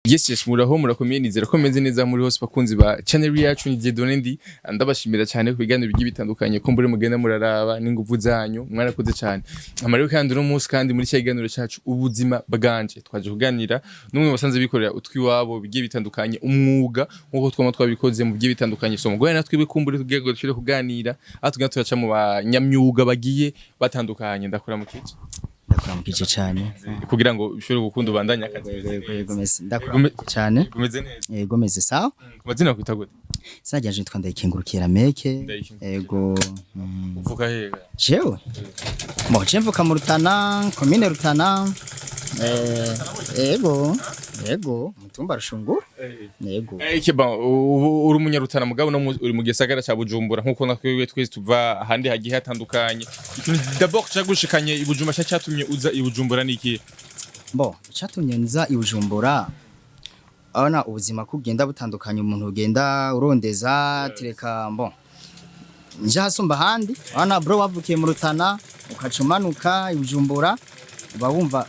Yes, muraho murakomeye nizera ko meze neza muri hose bakunzi ba channel yacu ni Donendi ndabashimira cyane ku biganiro bigiye bitandukanye ko mbure mugenda muraraba n'inguvu zanyu mwarakoze cyane amariko kandi no munsi kandi muri cyaganiro cyacu ubuzima bwanje twaje kuganira numwe basanze bikorera utwiwabo bigiye bitandukanye umwuga nkuko twama twabikoze mu bigiye bitandukanye so mugwe natwe bikumbure tugiye gushira kuganira atugana turaca mu banyamyuga bagiye batandukanye ndakora mu kici ndakuramukije cyane kugira ngo bishobore gukunda ubandanya akazi gomeze ndakuramukije cyane gomeze neza gomeze sawa kumazina kwita gute sajyaje nitwa ndayikengurukira meke yego uvuga hehe jewe je mvuka mu Rutana commune Rutana yego mutumba rushungura yego kiba uri umunyarutana mugabo no uri mu gisagara ca Bujumbura nkuko nakwewe twese tuva handi hagiye hatandukanye d'abord cyagushikanye ibujumba cyatumye uza ibujumbura niki cyatumye nza ibujumbura abana ubuzima kugenda butandukanye umuntu ugenda urondeza tireka nje hasumba handi abana bro wavukiye mu Rutana ukacumanuka ibujumbura bawumva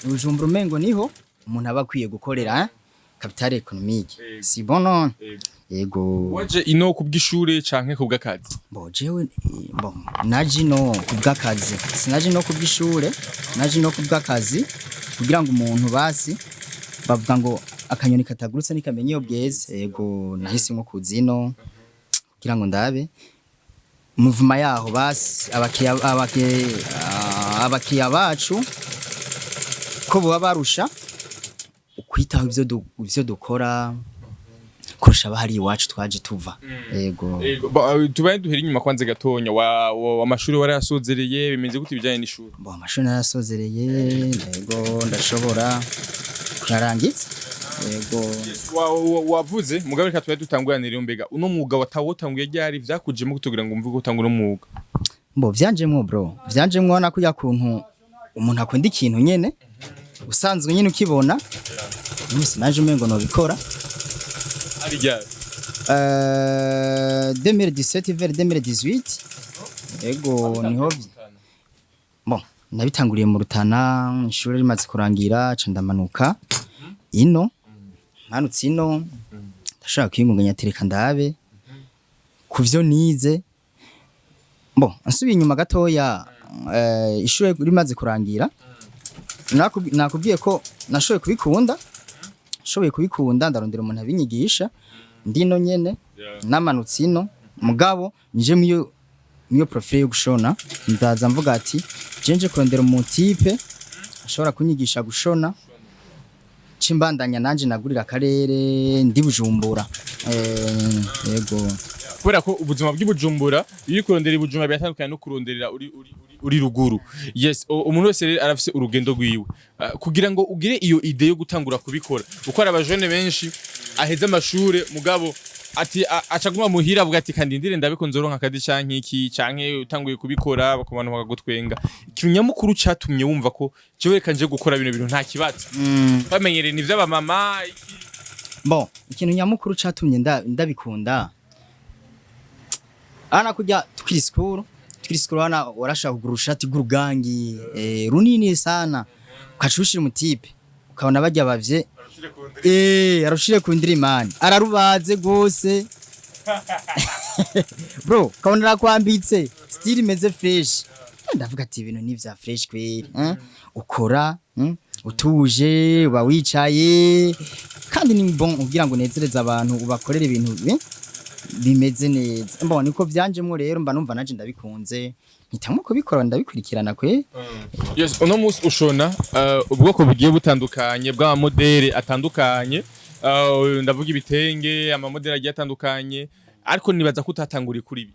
ibujumbura umengo niho umuntu aba akwiye gukorera capital économique si bon non yego waje ino kubw'ishure canke kubw'akazi jewe naje no kubw'akazi sinaje no kubw'ishure naje no kubw'akazi kugira ngo umuntu basi bavuga ngo akanyoni katagurutse nikamenye iyo bweze yego nahise nko kuzino kugira ngo ndabe muvuma yaho basi abakiya bacu ko baba barusha kwitaho ivyo dukora kurusha abahari iwacu twaje tuva yego tubaye duhera inyuma kwanze gatonya wa mashuri warasozereye bimeze gute bijanye n'ishuri amashuri narasozereye yego ndashobora kurarangiza yego wavuze mugabe reka tubaye dutanguranira mbega uno mwuga watawotanguye ryari vyakujemo kutugira ngo mvuge utangura umwuga vyanjemwo vyanjemwo nakuya kuntu umuntu akunda ikintu nyene usanzwe nyene ukibona nisi naje umengo no bikora ari ryari 2017 vers 2018 yego niho nabitanguriye mu Rutana ishuri rimaze kurangira ca ndamanuka ino manutse ino ndashaka kwingunganya tereka ndabe kuvyo nize nsubiye inyuma gatoya ishuri rimaze kurangira nakubwiye ko nashoboye kubikunda ndarondera umuntu abinyigisha ndino nyene namanutse ino mugabo nje miyo profile yo gushona ndaza mvuga ati jenje kurondera umutipe ashobora kunyigisha gushona cimbandanya nanje nagurira akarere ndi Bujumbura yego kubera ko ubuzima bw'ibujumbura iyo kurondera ibujumba byatandukanye no kuronderera uri ruguru yes umuntu wese arafise urugendo rwiwe kugira ngo ugire iyo ide yo gutangura kubikora uko abajene benshi aheze amashure mugabo ati acaguma muhira avuga ati kandi ndire ndabiko nzoronka akadi canke iki canke utanguye kubikora bakobantu bakagutwenga ikintu nyamukuru cyatumye wumva ko jewe kanje gukora bino bintu nta kibazo bamenyereye ni vy'abamama ikintu nyamukuru cyatumye ndabikunda ana kujya twiriskuru ana warashaka kugura urushati rw'urugangi runini sana ukacushira umutipe ukabona bajya bavye arushire ku ndirimani ararubaze gose bro kabona rakwambitse style imeze fresh ndavuga ati ibintu ni vya fresh kweri ukora utuje uba wicaye kandi ni bon ugira ngo nezereza abantu ubakorera ibintu bimeze neza niko byanjemwo rero mba numva naje ndabikunze ntitamwe kubikora ndabikurikirana kwe yes uno musi ushona ubwoko bugiye butandukanye bwa modele atandukanye ndavuga ibitenge ama modele agiye atandukanye ariko nibaza kutatangura kuri ibi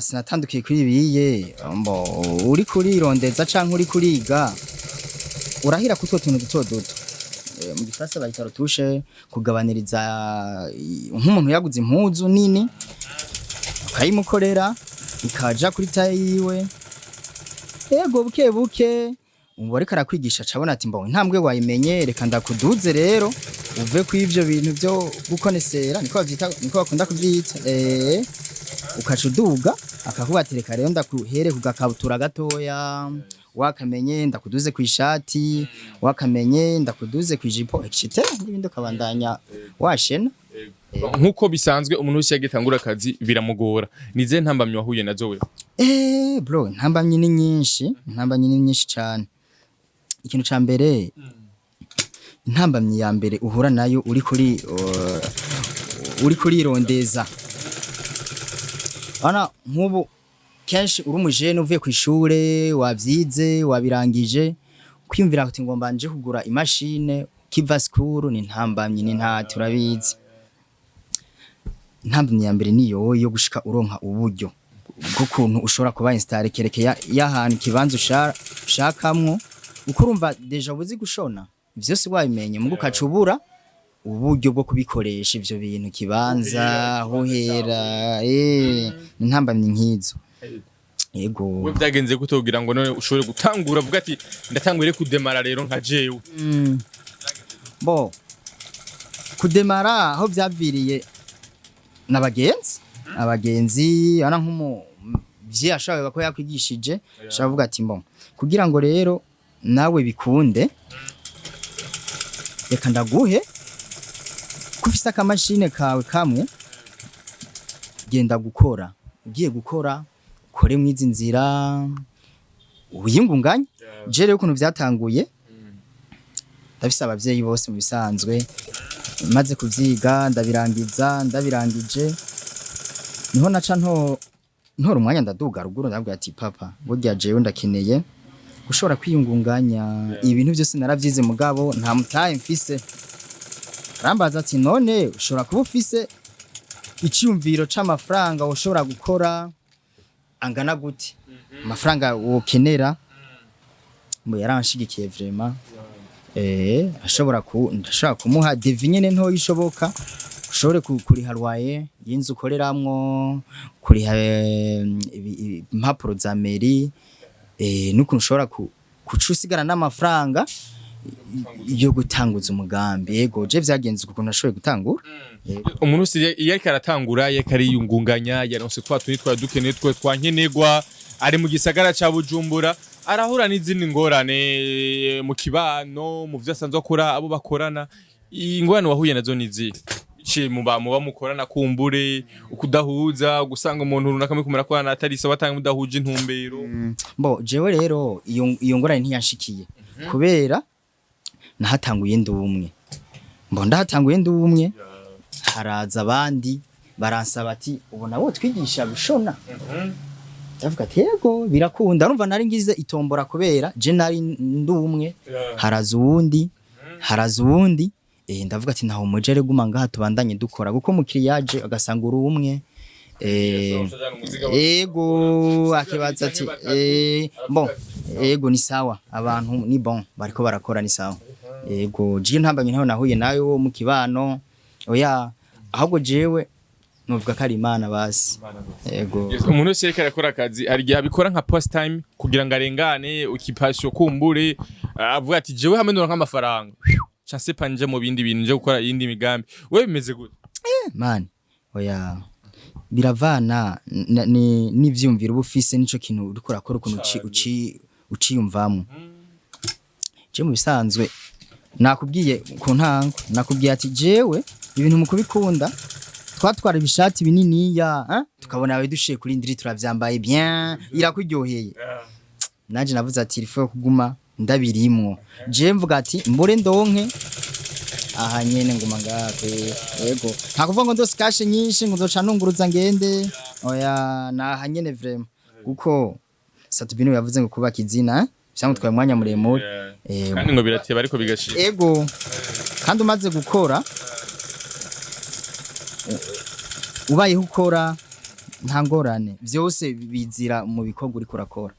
sinatandukiye kuri ibiye uri kurirondeza canke uri kuriga urahira kutwo tuntu duto mu gifasa bahita rutushe kugabaniriza nk'umuntu yaguze impuzu nini ukayimukorera ikaja kuri taye yiwe yego buke ubu ariko arakwigisha cabona ati intambwe wayimenye reka ndakuduze rero uve ku ivyo bintu byo gukonesera niko bakunda kuvyita ukacuduga akakubatereka rero ndakuhere kugakabutura gatoya wakamenye ndakuduze ku ishati wakamenye ndakuduze ku ijipo etc n'ibindi ukabandanya washena nkuko bisanzwe umuntu wese yagitangura akazi biramugora nize ntambamye wahuye nazo wewe bro ntambamye ni nyinshi cyane ikintu ca mbere intambamye ya mbere uhura nayo uri kuri rondeza ana nkubu kenshi uri umujene uvuye ku ishure wavyize wabirangije kwiyumvira kuti ngomba nje kugura imashine kiva school ni ntambamye ni nta turabizi intambamye ya mbere niyo yo gushika uronka uburyo bw'ukuntu ushobora kuba installer kereke y'ahantu kibanza ushakamwo uko urumva deja buzi gushona vyose wabimenye mu gukacubura uburyo bwo kubikoresha ivyo bintu kibanza hohera intambamye nkizo yego we byagenze gute kugira ngo none ushobore gutangura vuga ati ndatangwire kudemara rero nka jewe bo kudemara aho byaviriye abagenzi ana nk'umuvyi ashaka ko yakwigishije shavuga ati mbo kugira ngo rero nawe bikunde reka ndaguhe kufise akamashine kawe kamwe genda gukora ugiye gukora kore mwizi nzira uyingunganye je rero ukuntu vyatanguye ndafise abavyeyi bose mu bisanzwe maze kuvyiga ndabirangije niho naca ntora umwanya ndaduga ruguru ndabwira ati papa burya jewe ndakeneye ushobora kwiyungunganya ibintu byose naravyize mugabo nta mutaye mfise rambaza ati none ushobora kuba ufise icyumviro c'amafaranga ushobora gukora angana gute amafaranga wokenera mbo yaranshigikiye vraiment ndashobora kumuha devinyene nto yishoboka ushobore kuriha rwaye y'inzu ukoreramwo kuriha impapuro za mairie nukuntu ushobora kucusigara n'amafaranga yo gutanguza umugambi yego je vyagenze ukuntu ashoboye gutangura umuntu wese iyo ariko aratangura yeka ariyungunganya yaronse twa dukeneye twankenegwa ari mu gisagara ca Bujumbura arahura n'izindi ngorane mu kibano mu vyo asanzwe akora abo bakorana ingorane wahuye nazo nizi muba mukorana kumbure ukudahuza gusanga umuntu runaka kumera ko atari so batanga mudahuje intumbero bo jewe rero iyo ngorane ntiyanshikiye kubera nahatanguye ndumwe ndahatanguye ndumwe haraza abandi baransaba ati ubona wo twigisha gushona ndavuga ati yego birakunda urumva nari ngize itombora kubera je nari ndumwe haraza uwundi ndavuga ati naho mujere guma ngaha tubandanye dukora kuko mukiriya yaje agasanga uri umwe yego akibaza ati yego ni sawa abantu ni bon bariko barakora ni sawa yego je ntambanye naho nahuye nayo mu kibano oya ahubwo jewe nuvuga ko ari Imana basi yego umuntu wese reka arakora akazi arigiye abikora nka post time kugira ngo arengane ukipasho kumbure avuga ati jewe hamwe ndora nk'amafaranga chance panje mu bindi bintu nje gukora yindi migambi we bimeze gute man oya biravana n'ivyumvira ubufise nico kintu uriko urakora ukuntu uciyumvamo je mu bisanzwe nakubwiye ku ntango nakubwiye ati jewe ibintu mu kubikunda twatwara ibishati binini tukabona abe dushiye kuri ndiri turavyambaye bien irakuryoheye naje navuze ati rifo kuguma ndabirimwo je mvuga ati mbure ndonke aha nyene nguma ngakwe yego nta kuvuga ngo ndose cash nyinshi ngo nzoca nunguruza ngende oya naha nyene vraiment kuko satubino yavuze ngo kubaka izina byamutwaye umwanya muremure kandi ngo birateba ariko bigashira yego kandi umaze gukora ubayeho ukora nta ngorane byose bizira mu bikorwa uri kurakora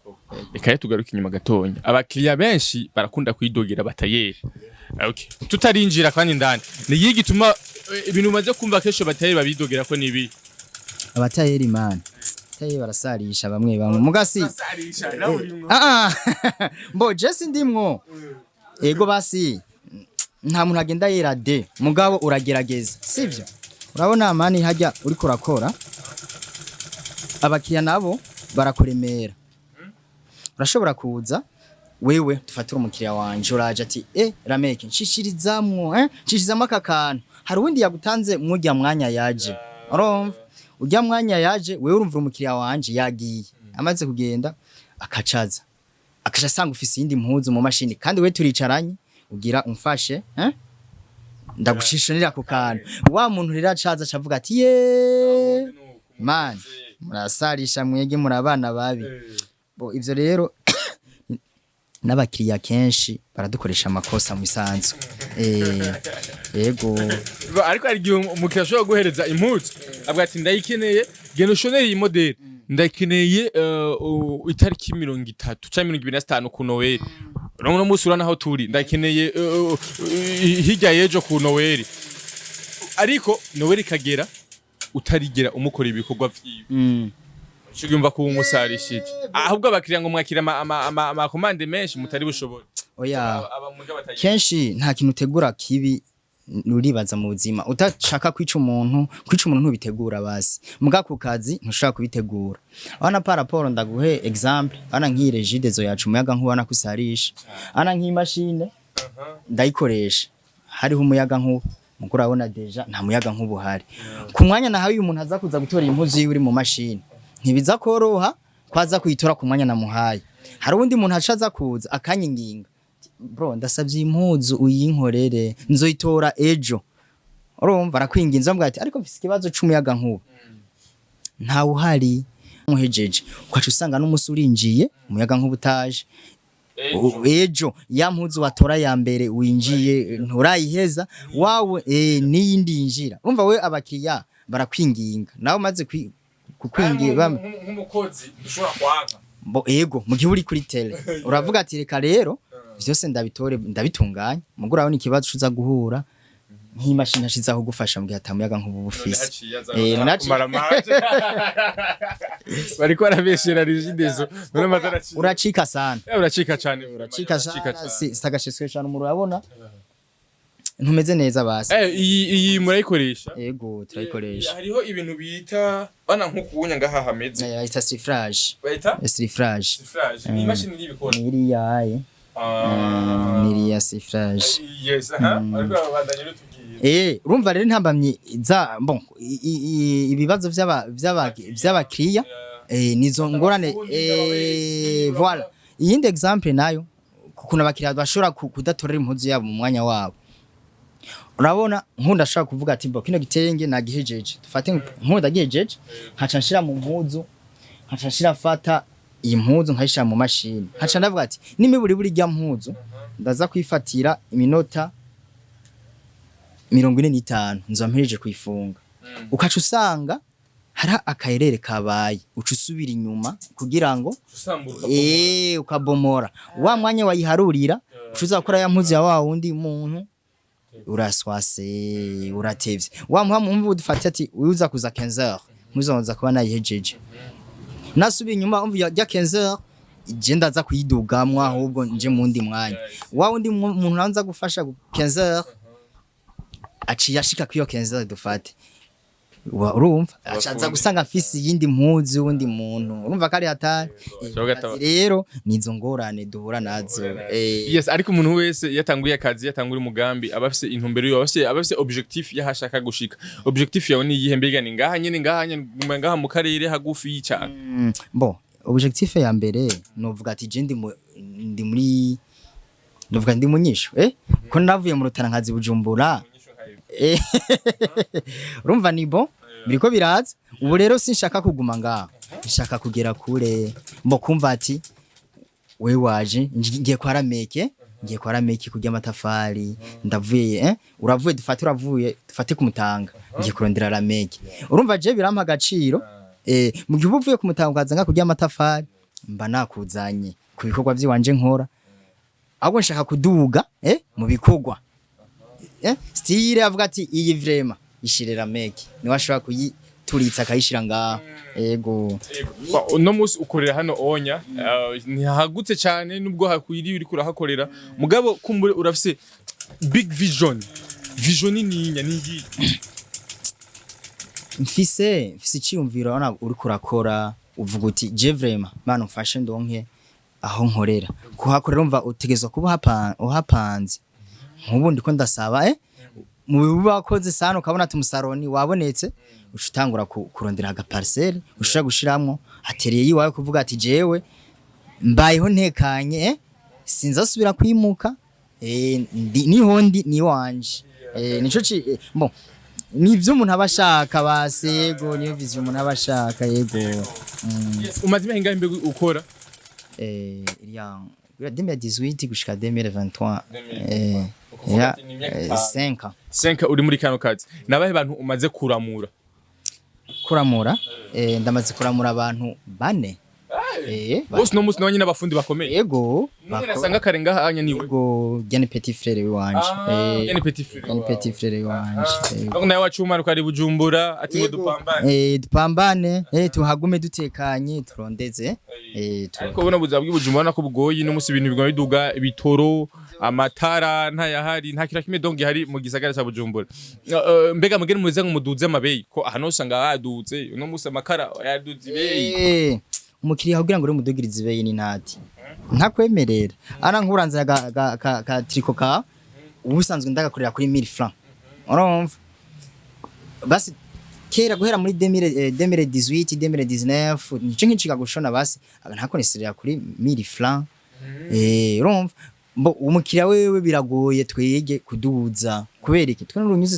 reka tugaruke inyuma gatonya abakiriya benshi barakunda kwidogera batayeri okay tutarinjira kandi ndani ni yigituma ibintu umaze kumva kesho batayeri babidogera ko nibi abatayeri man batayeri barasarisha bamwe mugasi mbo Jesse ndimwo ego basi nta muntu agenda yera de mugabo uragerageza sivyo urabona amani hajya uri kurakora abakiriya nabo barakuremera urashobora kuza wewe dufatira umukiriya wanje uraje ati rameke nshishirizamwo nshishirizamo aka kantu hari uwundi yagutanze mwurya mwanya yaje urumva urya mwanya yaje wewe urumva umukiriya wanje yagiye amaze kugenda akacaza asanga ufise iyindi mpuzu mu mashini kandi we turicaranye ugira umfashe ndagushishonera ku kantu wa muntu rero acaza acavuga ati ye man murasarisha mwege muri abana babi ivyo rero n'abakiriya kenshi baradukoresha amakosa mu isanzu yego ariko hari igihe umukiriya ashobora guhereza impuzu avuga ati ndayikeneye genda ushonere iyi modeli ndakeneye itariki 30 cyangwa 25 ku Noel no munsi urana aho turi ndakeneye hirya yejo ku Noel ariko Noel ikagera utarigera umukora ibikorwa vyiwe cyumva ko umusarishije ahubwo abakiriya ngo mwakira ama commande menshi mutari bushobora oya kenshi nta kintu utegura kibi nuribaza mu buzima utashaka kwica umuntu ntubitegura basi muga ku kazi ntushaka kubitegura abana paraporo ndaguhe example ana nk'irejide zo yacu umuyaga nkubana kusarisha ana nk'imashine ndayikoresha hariho umuyaga nkuba mukuru abona deja nta muyaga nkubu hari ku mwanya nahaye umuntu aza kuza gutora impuzu yiwe uri mu mashine ntibiza koroha kwaza kuyitora ku mwanya namuhaye hari undi muntu acaza kuza akanyinginga bro ndasavye impuzu uyinkorere nzoyitora ejo urumva arakwinginza mbwa ati ariko mfise ikibazo c'umuyaga nkuba nta uhari muhejeje kwacu usanga n'umusi urinjiye umuyaga nkuba utaje ejo ya mpuzu watora ya mbere winjiye nturayiheza wawe niyindi yinjira umva we abakiriya barakwinginga nawe maze kukwingira nk'umukozi dushobora kwanga ego mu gihe uri kuri tele uravuga ati reka rero vyose ndabitore ndabitunganya mugura abona ikibazo uza guhura nk'imashini hashizaho gufasha mu gihe atamuyaga nk'ubu bufise bariko arabeshera rigidezo none matara uracika sana uracika cyane sitagasheswe cyane umuru urabona ntumeze neza basi iyi murayikoresha yego turayikoresha hariho ibintu bita bana nkukubunya ngaha hameze yita sifrage bayita sifrage ni imashini y'ibikora niriya niriya sifrage yes ariko abandanye rutubwiye urumva rero ntambamye za bon ibibazo by'abakiriya nizo ngorane voilà iyindi example nayo kuko abakiriya bashobora kudatorera impuzu yabo mu mwanya wabo urabona nkunda ashaka kuvuga ati kino gitenge nagihejeje dufate nkunda gihejeje nkaca nshira mu mpuzu nkaca nshira fata iyi mpuzu nkayishira mu mashini nkaca ndavuga ati nimiburi buri rya mpuzu ndaza kwifatira iminota 45 nzampereje kuyifunga ukaca usanga hari akayerere kabaye uca usubira inyuma kugira ngo ukabomora wa mwanya wayiharurira ucuza gukora ya mpuzu ya wa wundi muntu uraswase uratevye wa muhamu dufata ati uza kuza 15h muzoza kuba nayihejeje nasubiye inyuma umva ya 15h je ndaza kuyidugamwa ahubwo nje mundi mwanya wa wundi muntu nanza gufasha 15h aciye ashika kwiyo 15h dufate urumva acaza gusanga afisi yindi mpuzu wundi muntu urumva kari hatari rero nizo ngorane duhura nazo yes ariko umuntu wese yatanguye akazi yatanguye umugambi abafise intumbero yo abafise objectif yahashaka gushika objectif yawe ni yihembega ni ngaha nyene ngaha mu karere hagufi y'icaka bon objectif ya mbere novuga ati je ndi muri novuga ndi munyisho ko navuye mu rutana nkazi bujumbura urumva ni bon biriko biraza ubu rero sinshaka kuguma ngaho nshaka kugera kure mbo kumva ati we waje ngiye kwa rameke kujya amatafari ndavuye uravuye dufate kumutanga ngiye kurondera rameke urumva je birampa agaciro mu gihe uvuye kumutanga ukazanga kujya amatafari mba nakuzanye ku bikorwa by'iwanje nkora ahubwo nshaka kuduga mu bikorwa style avuga ati iyi vrema ishirera meke ni washaka kuyituritsa kayishira ngaho yego no musi ukorera hano onya ntihagutse cyane nubwo hakwiriye uri kurahakorera mugabo kumbure urafise big vision ninya nigi mfise cyumvira uri kurakora uvuga uti je vrema mano mfashe ndonke aho nkorera kuhakorera umva utegezwa kuba uhapanze nk'ubundi ko ndasaba mu bibakoze sana ukabona ati umusaroni wabonetse ushitangura kurondera aga parcelle ushaka gushiramwo atereye yiwawe kuvuga ati jewe mbayeho ntekanye sinzasubira kwimuka niho ndi ni wanje nico bon nivyo umuntu abashaka basego niyo vision umuntu abashaka yego umaze imenga imbe ukora ya 2018 gushika 2023 ya 5 uri muri kano kazi nabahe bantu umaze kuramura ndamaze kuramura abantu 4 bose no musi nabanye n'abafundi bakomeye yego nasanga karenga hanya niwe yego Jewe petit frère wanje Jewe petit frère wanje donc nawe wacumara ukari bujumbura ati ngo dupambane tuhagume dutekanye turondeze ariko ubona buza bw'ibujumbura nako bugoyi no musi ibintu bigwa biduga ibitoro amatara ntayahari nta kira kimwe donc hari mu gisagara ca bujumbura mbega mugene muze nk'umuduze amabeyi ko hano usanga yaduze no musi amakara yaduze ibeyi umukiriya kugira ngo uremudugirize ibeyi ni ntati ntakwemerera ara nkuranze ka triko ka ubusanzwe ndagakorera kuri 1000 francs urumva basi kera guhera muri 2018 2019 nico nkinciga gushona basi ntakoneserera kuri 1000 francs urumva umukiriya wewe biragoye twege kuduza kubera iki twe n'urunyuze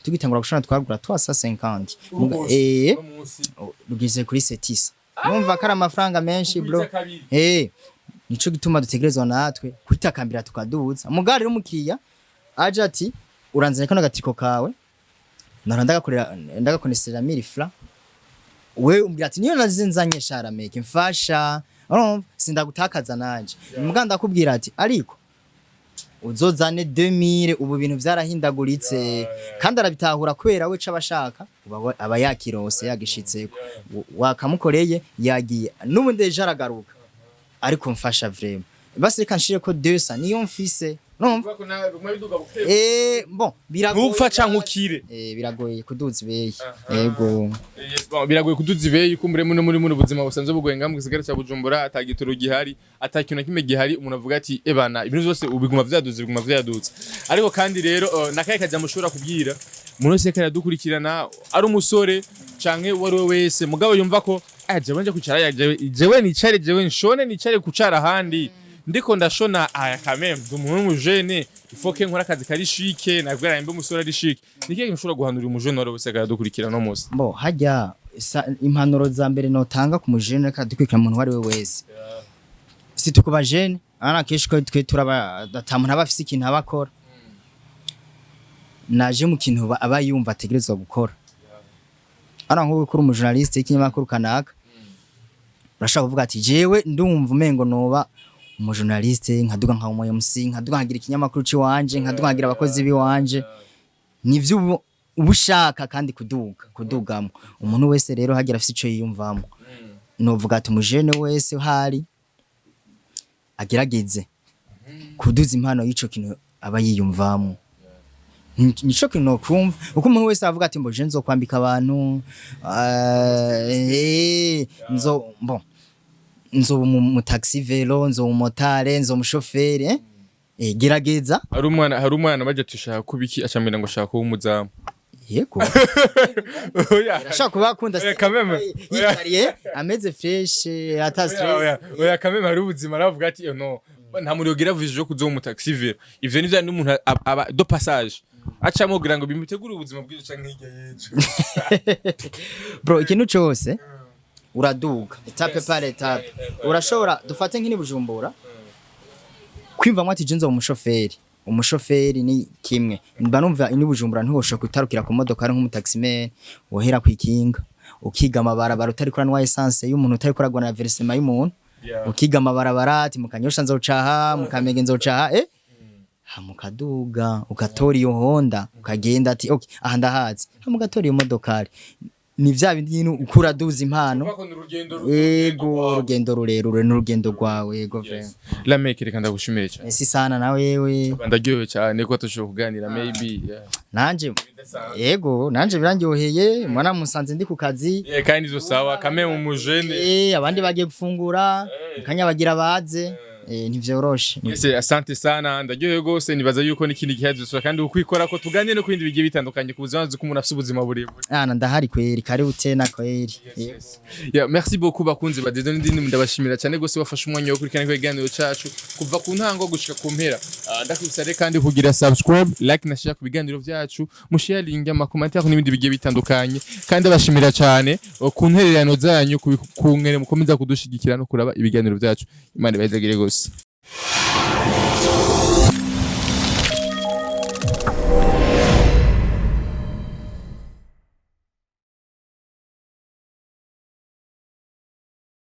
tugitangura gushona twagura 350 rugize kuri 700 numva kara amafaranga menshi bro nico gituma dutegerezwa natwe kwitakambira tukaduza mugari rumukiriya aje ati uranzanye kano gatiko kawe ndagakonesera 1000 francs we umbira ati niyo nazinzanye shara meke mfasha sindagutakaza nanje muganda kubwira ati ariko uzozane 2000 ubu bintu byarahindaguritse kandi arabitahura kwera we cabashaka aba yakirose yagishitseko wakamukoreye yagiye n'ubundi jaragaruka ariko mfasha vraiment basi reka nshire ko 200 niyo mfise numva ko na rumwe biduga bukeye bon biragoye nupfa cankukire biragoye kuduza ibeyi yego biragoye kuduza ibeyi kumbure muri buzima busanzwe bugoye ngambwe gisagara cya Bujumbura atagitoro gihari atakintu kimwe gihari umuntu avuga ati ebana ibintu byose ubiguma vyaduze ariko kandi rero nakaye kajya mushobora kubwira umuntu wese karadukurikirana ari umusore canke wari we wese mugabo yumva ko jewe nje kucara jewe nicare jewe nshone nicare kucara handi ndiko ndashona aya kameme umuntu w'umujene ifoke nkora akazi kari shike nabwo arimbe umusore ari shike nikiye mushobora guhanura umujene wari wese karadukurikirana no munsi hajya impanuro za mbere notanga ku mujene karadukurikirana umuntu wari we wese si tukuba jene ana keshiko twe turaba atamuntu abafise ikintu abakora naje mu kintu aba yumva ategerezwa gukora ana nko gukora umujournaliste ikinyamakuru kanaka urashaka kuvuga ati jewe ndumva umengo noba umujournaliste nkaduga nka MC nkaduga ngira ikinyamakuru ci wanje nkaduga ngira abakozi bi wanje nivyo ubushaka kandi kudugamo umuntu wese rero hagira afite ico yiyumvamo novuga ati umujene wese hari agerageze kuduza impano y'ico kintu aba yiyumvamo nico kintu kumva uko umuntu wese avuga ati mboje nzo kwambika abantu nzo mu taxi velo nzo mu motare nzo mu chauffeur gerageza hari umwana baje tushaka kubiki acamira ngo shaka kuba umuzamu yego shaka kuba akunda yikariye ameze fresh ata stress oya kameme hari ubuzima aravuga ati no nta muri yogira vision kuzo mu taxi velo ivyo nivyo n'umuntu aba do passage acamo kugira ngo bimutegure ubuzima bwizo canke hirya yejo bro ikintu cyose uraduga etape par etape urashobora dufate nk'ini Bujumbura kwimvamwe ati jenzo umushoferi ni kimwe mba numva ini Bujumbura ntihosha kutarukira ku modoka ari nk'umutaximan wohera kwikinga ukiga amabarabara utari kuranwa essence y'umuntu utari kuragwa na versement y'umuntu ukiga amabarabara ati mukanyosha nzocaha mukamege nzocaha mukaduga ugatora iyo Honda ukagenda ati okay aha ndahazi mugatora iyo modokari ni vya bindi nyine ukura duza impano yego urugendo rurerure n'urugendo rwawe yego vraiment la mec reka ndagushimire cyane merci sana na wewe ndaryohewe cyane ko tushobora kuganira maybe nanje yego nanje birandyoheye mwana musanze ndi ku kazi kandi zo sawa kame mu mujene abandi bagiye gufungura kanya bagira baze ntivyoroshe asante sana ndaryohewe gose nibaza yuko n'ikindi gihazo kandi ukwikora ko tuganire no kwindi bigiye bitandukanye ku buzima ko umuntu afite ubuzima burebure ndahari kweri karibu tena kweri merci beaucoup bakunzi badeze n'indindi ndabashimira cyane gose bafashe umwanya wo kurikana kweganiro cacu kuva ku ntango gushika ku mpera ndakwisare kandi kugira subscribe like na share ku biganiro byacu musharing amakommentaire n'ibindi bigiye bitandukanye kandi abashimira cyane ku ntererano zanyu ku nkere mukomeza kudushigikira no kuraba ibiganiro byacu imana ibazagire gose